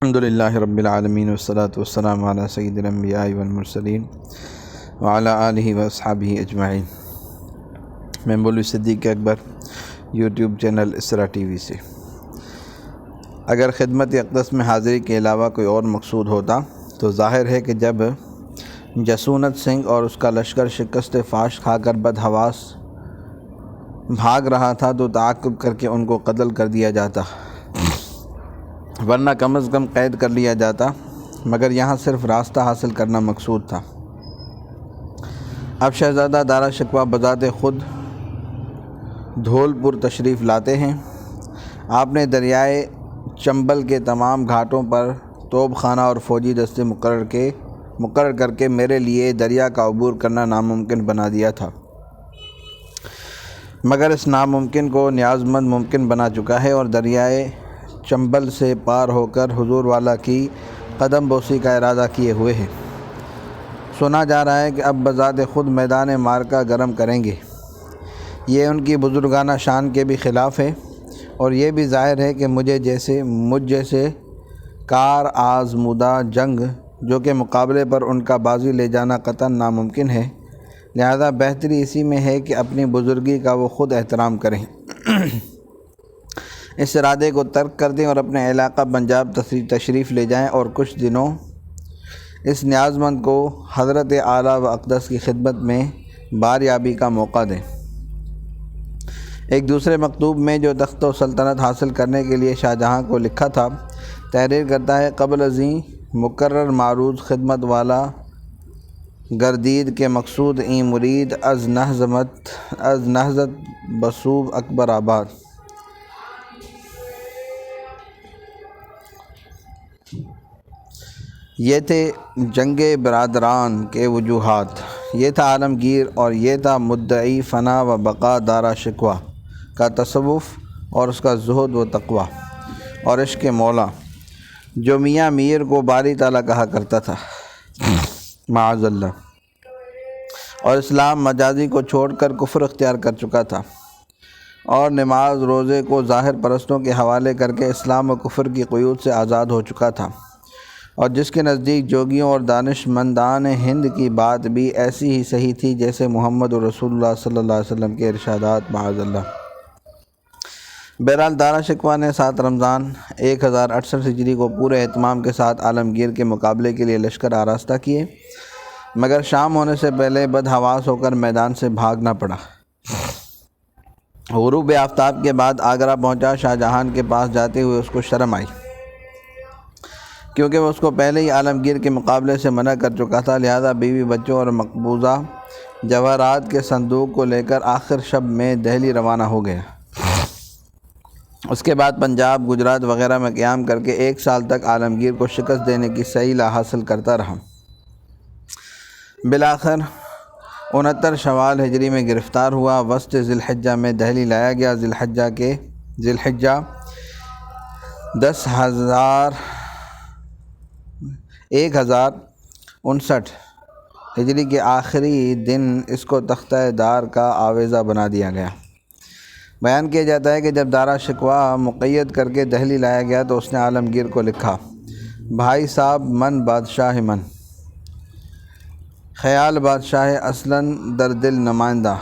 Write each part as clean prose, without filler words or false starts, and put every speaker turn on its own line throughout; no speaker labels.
الحمدللہ رب العالمین والصلاة والسلام علی سید الانبیاء والمرسلین وعلی آلہ واصحابہ اجمعین۔ میں مولوی صدیق اکبر یوٹیوب چینل اسرا ٹی وی سے۔ اگر خدمت اقدس میں حاضری کے علاوہ کوئی اور مقصود ہوتا تو ظاہر ہے کہ جب جسونت سنگھ اور اس کا لشکر شکست فاش کھا کر بدحواس بھاگ رہا تھا تو تعاقب کر کے ان کو قتل کر دیا جاتا، ورنہ کم از کم قید کر لیا جاتا، مگر یہاں صرف راستہ حاصل کرنا مقصود تھا۔ اب شہزادہ دارا شکوہ بذات خود دھول پور تشریف لاتے ہیں۔ آپ نے دریائے چمبل کے تمام گھاٹوں پر توپ خانہ اور فوجی دستے مقرر کر کے میرے لیے دریا کا عبور کرنا ناممکن بنا دیا تھا، مگر اس ناممکن کو نیازمند ممکن بنا چکا ہے اور دریائے چمبل سے پار ہو کر حضور والا کی قدم بوسی کا ارادہ کیے ہوئے ہے۔ سنا جا رہا ہے کہ اب بذات خود میدان معرکہ گرم کریں گے۔ یہ ان کی بزرگانہ شان کے بھی خلاف ہے، اور یہ بھی ظاہر ہے کہ مجھ جیسے کار آزمودہ جنگ جو کہ مقابلے پر ان کا بازی لے جانا قطعاً ناممکن ہے، لہذا بہتری اسی میں ہے کہ اپنی بزرگی کا وہ خود احترام کریں، اس ارادے کو ترک کر دیں اور اپنے علاقہ پنجاب تشریف لے جائیں اور کچھ دنوں اس نیازمند کو حضرت اعلیٰ و اقدس کی خدمت میں باریابی کا موقع دیں۔ ایک دوسرے مکتوب میں جو تخت و سلطنت حاصل کرنے کے لیے شاہ جہاں کو لکھا تھا، تحریر کرتا ہے: قبل ازیں مقرر معروض خدمت والا گردید کے مقصود این مرید از نہضت بصوب اکبر آباد۔ یہ تھے جنگ برادران کے وجوہات، یہ تھا عالمگیر اور یہ تھا مدعی فنا و بقا دارا شکوہ کا تصوف اور اس کا زہد و تقوی اور عشق مولا، جو میاں میر کو باری تعالیٰ کہا کرتا تھا معاذ اللہ، اور اسلام مجازی کو چھوڑ کر کفر اختیار کر چکا تھا، اور نماز روزے کو ظاہر پرستوں کے حوالے کر کے اسلام و کفر کی قیود سے آزاد ہو چکا تھا، اور جس کے نزدیک جوگیوں اور دانش مندان ہند کی بات بھی ایسی ہی صحیح تھی جیسے محمد رسول اللہ صلی اللہ علیہ وسلم کے ارشادات معاذ اللہ۔ بہرحال دارا شکوہ نے 7 رمضان 1068 ہجری کو پورے اہتمام کے ساتھ عالمگیر کے مقابلے کے لیے لشکر آراستہ کیے، مگر شام ہونے سے پہلے بدحواس ہو کر میدان سے بھاگنا پڑا۔ غروب آفتاب کے بعد آگرہ پہنچا۔ شاہ جہان کے پاس جاتے ہوئے اس کو شرم آئی، کیونکہ وہ اس کو پہلے ہی عالمگیر کے مقابلے سے منع کر چکا تھا، لہذا بیوی بچوں اور مقبوضہ جواہرات کے صندوق کو لے کر آخر شب میں دہلی روانہ ہو گیا۔ اس کے بعد پنجاب، گجرات وغیرہ میں قیام کر کے 1 سال تک عالمگیر کو شکست دینے کی سعی حاصل کرتا رہا۔ بالآخر 69 شوال ہجری میں گرفتار ہوا، وسط ذی الحجہ میں دہلی لایا گیا۔ ذی الحجہ 1059 ہجری کے آخری دن اس کو تختہ دار کا آویزہ بنا دیا گیا۔ بیان کیا جاتا ہے کہ جب دارا شکوہ مقید کر کے دہلی لایا گیا تو اس نے عالمگیر کو لکھا: بھائی صاحب، من بادشاہ من، خیال بادشاہ اصلاً در دل نمائندہ۔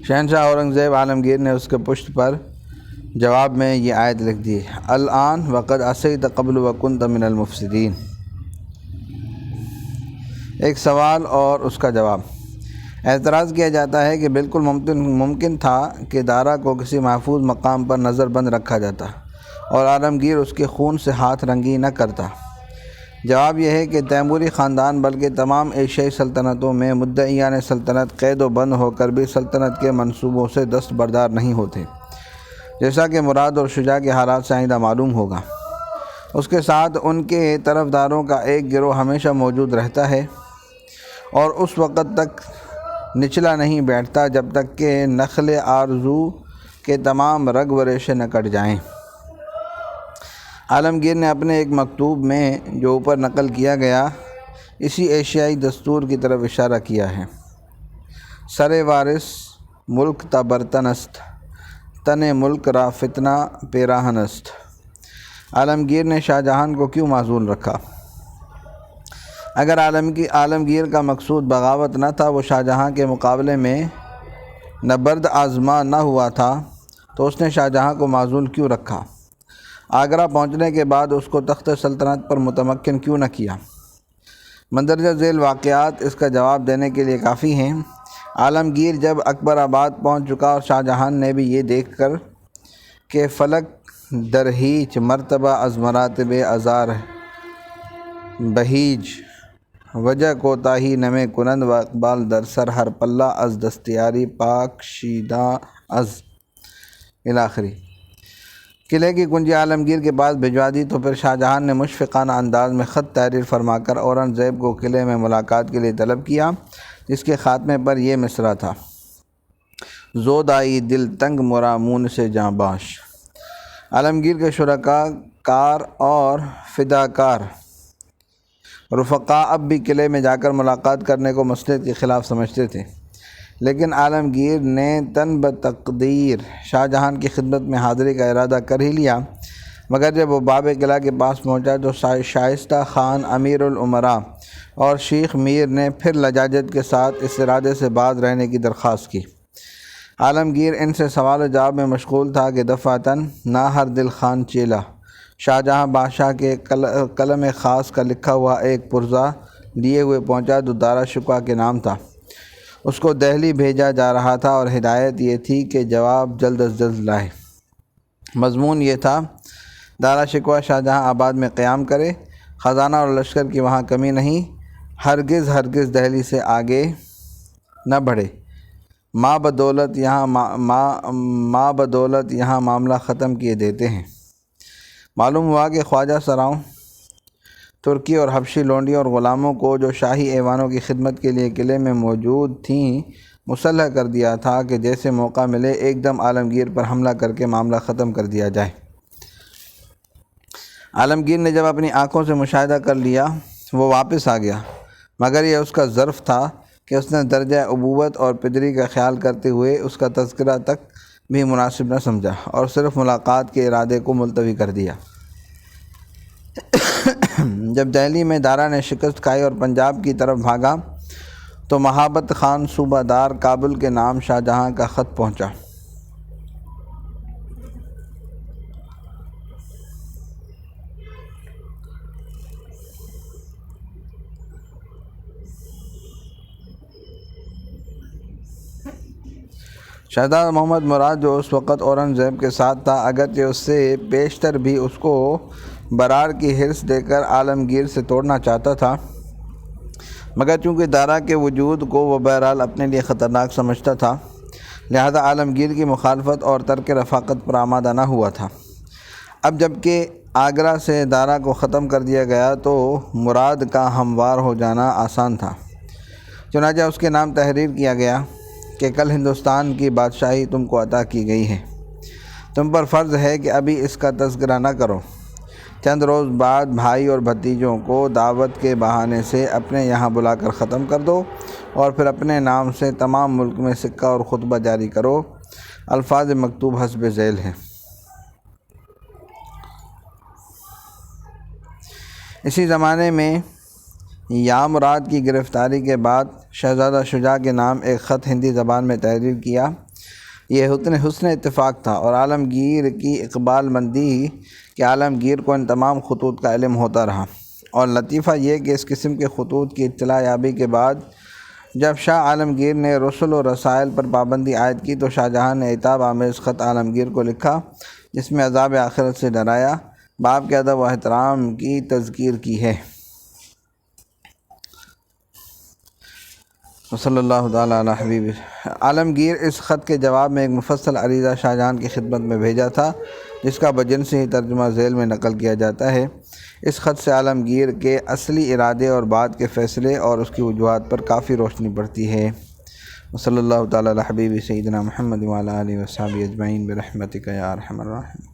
شہنشاہ اورنگزیب عالمگیر نے اس کے پشت پر جواب میں یہ آیت لکھ دی: الآن وقد عصیت قبل وکنت من المفسدین۔ ایک سوال اور اس کا جواب۔ اعتراض کیا جاتا ہے کہ بالکل ممکن تھا کہ دارا کو کسی محفوظ مقام پر نظر بند رکھا جاتا اور عالمگیر اس کے خون سے ہاتھ رنگی نہ کرتا۔ جواب یہ ہے کہ تیموری خاندان بلکہ تمام ایشیائی سلطنتوں میں مدعیان سلطنت قید و بند ہو کر بھی سلطنت کے منصوبوں سے دستبردار نہیں ہوتے، جیسا کہ مراد اور شجاع کے حالات سے آئندہ معلوم ہوگا۔ اس کے ساتھ ان کے طرفداروں کا ایک گروہ ہمیشہ موجود رہتا ہے اور اس وقت تک نچلا نہیں بیٹھتا جب تک کہ نخل آرزو کے تمام رگ و ریشے نہ کٹ جائیں۔ عالمگیر نے اپنے ایک مکتوب میں جو اوپر نقل کیا گیا اسی ایشیائی دستور کی طرف اشارہ کیا ہے: سر وارث ملک تا برتن است، تن ملک را فتنہ پیراہن است۔ عالمگیر نے شاہ جہان کو کیوں معزول رکھا؟ اگر عالمگیر کا مقصود بغاوت نہ تھا، وہ شاہ جہاں کے مقابلے میں نبرد آزما نہ ہوا تھا، تو اس نے شاہ جہاں کو معزول کیوں رکھا؟ آگرہ پہنچنے کے بعد اس کو تخت سلطنت پر متمکن کیوں نہ کیا؟ مندرجہ ذیل واقعات اس کا جواب دینے کے لیے کافی ہیں۔ عالمگیر جب اکبر آباد پہنچ چکا اور شاہ جہان نے بھی یہ دیکھ کر کہ فلک در ہیچ مرتبہ از مراتب آزار بہیج وجہ کوتاہی نمے کنند و اقبال در سر ہر پلہ از دستیاری پاک شیدہ از الاخری۔ قلعے کی کنجی عالمگیر کے پاس بھجوا دی تو پھر شاہ جہان نے مشفقانہ انداز میں خط تحریر فرما کر اورنگزیب کو قلعے میں ملاقات کے لیے طلب کیا، جس کے خاتمے پر یہ مصرع تھا: زود آئی دل تنگ مرامون سے جاں باش۔ عالمگیر کے شرکاء کار اور فداکار رفقا اب بھی قلعے میں جا کر ملاقات کرنے کو مصلحت کے خلاف سمجھتے تھے، لیکن عالمگیر نے تن بتقدیر شاہ جہان کی خدمت میں حاضری کا ارادہ کر ہی لیا، مگر جب وہ باب قلعہ کے پاس پہنچا تو شائستہ خان امیر الامراء اور شیخ میر نے پھر لجاجت کے ساتھ اس ارادے سے باز رہنے کی درخواست کی۔ عالمگیر ان سے سوال و جواب میں مشغول تھا کہ دفعتاً نا ہر دل خان چیلا شاہ جہاں بادشاہ کے قلم خاص کا لکھا ہوا ایک پرزہ لیے ہوئے پہنچا جو دارا شکوہ کے نام تھا۔ اس کو دہلی بھیجا جا رہا تھا اور ہدایت یہ تھی کہ جواب جلد از جلد لائے۔ مضمون یہ تھا: دارا شکوہ شاہ جہاں آباد میں قیام کرے، خزانہ اور لشکر کی وہاں کمی نہیں، ہرگز دہلی سے آگے نہ بڑھے، ماں بدولت یہاں معاملہ ختم کیے دیتے ہیں۔ معلوم ہوا کہ خواجہ سراؤں ترکی اور حبشی لونڈی اور غلاموں کو جو شاہی ایوانوں کی خدمت کے لیے قلعے میں موجود تھیں مسلح کر دیا تھا کہ جیسے موقع ملے ایک دم عالمگیر پر حملہ کر کے معاملہ ختم کر دیا جائے۔ عالمگیر نے جب اپنی آنکھوں سے مشاہدہ کر لیا وہ واپس آ گیا، مگر یہ اس کا ظرف تھا کہ اس نے درجہ ابوت اور پدری کا خیال کرتے ہوئے اس کا تذکرہ تک بھی مناسب نہ سمجھا اور صرف ملاقات کے ارادے کو ملتوی کر دیا۔ جب دہلی میں دارا نے شکست کھائی اور پنجاب کی طرف بھاگا تو مہابت خان صوبہ دار کابل کے نام شاہ جہاں کا خط پہنچا۔ شہزادہ محمد مراد جو اس وقت اورنگزیب کے ساتھ تھا، اگرچہ اس سے بیشتر بھی اس کو برار کی حرص دے کر عالمگیر سے توڑنا چاہتا تھا، مگر چونکہ دارا کے وجود کو وہ بہرحال اپنے لیے خطرناک سمجھتا تھا، لہذا عالمگیر کی مخالفت اور ترک رفاقت پر آمادہ نہ ہوا تھا۔ اب جب کہ آگرہ سے دارا کو ختم کر دیا گیا تو مراد کا ہموار ہو جانا آسان تھا، چنانچہ اس کے نام تحریر کیا گیا کہ کل ہندوستان کی بادشاہی تم کو عطا کی گئی ہے، تم پر فرض ہے کہ ابھی اس کا تذکرہ نہ کرو، چند روز بعد بھائی اور بھتیجوں کو دعوت کے بہانے سے اپنے یہاں بلا کر ختم کر دو اور پھر اپنے نام سے تمام ملک میں سکہ اور خطبہ جاری کرو۔ الفاظ مکتوب حسب ذیل ہیں۔ اسی زمانے میں یا مراد کی گرفتاری کے بعد شہزادہ شجاع کے نام ایک خط ہندی زبان میں تحریر کیا۔ یہ حسن اتفاق تھا اور عالمگیر کی اقبال مندی کہ عالمگیر کو ان تمام خطوط کا علم ہوتا رہا، اور لطیفہ یہ کہ اس قسم کے خطوط کی اطلاع یابی کے بعد جب شاہ عالمگیر نے رسل و رسائل پر پابندی عائد کی تو شاہ جہاں نے عتاب آمیز خط عالمگیر کو لکھا، جس میں عذاب آخرت سے ڈرایا، باپ کے ادب و احترام کی تذکیر کی ہے۔ صلی اللہ تعالیٰ علی حبیب۔ عالمگیر اس خط کے جواب میں ایک مفصل عریضہ شاہ جہاں کی خدمت میں بھیجا تھا، جس کا بجنسی ہی ترجمہ ذیل میں نقل کیا جاتا ہے۔ اس خط سے عالمگیر کے اصلی ارادے اور بعد کے فیصلے اور اس کی وجوہات پر کافی روشنی پڑتی ہے۔ صلی اللہ تعالیٰ علی حبیب سیدنا محمد وعلی آلہ وصحبہ اجمعین برحمتک یا ارحم الراحمین۔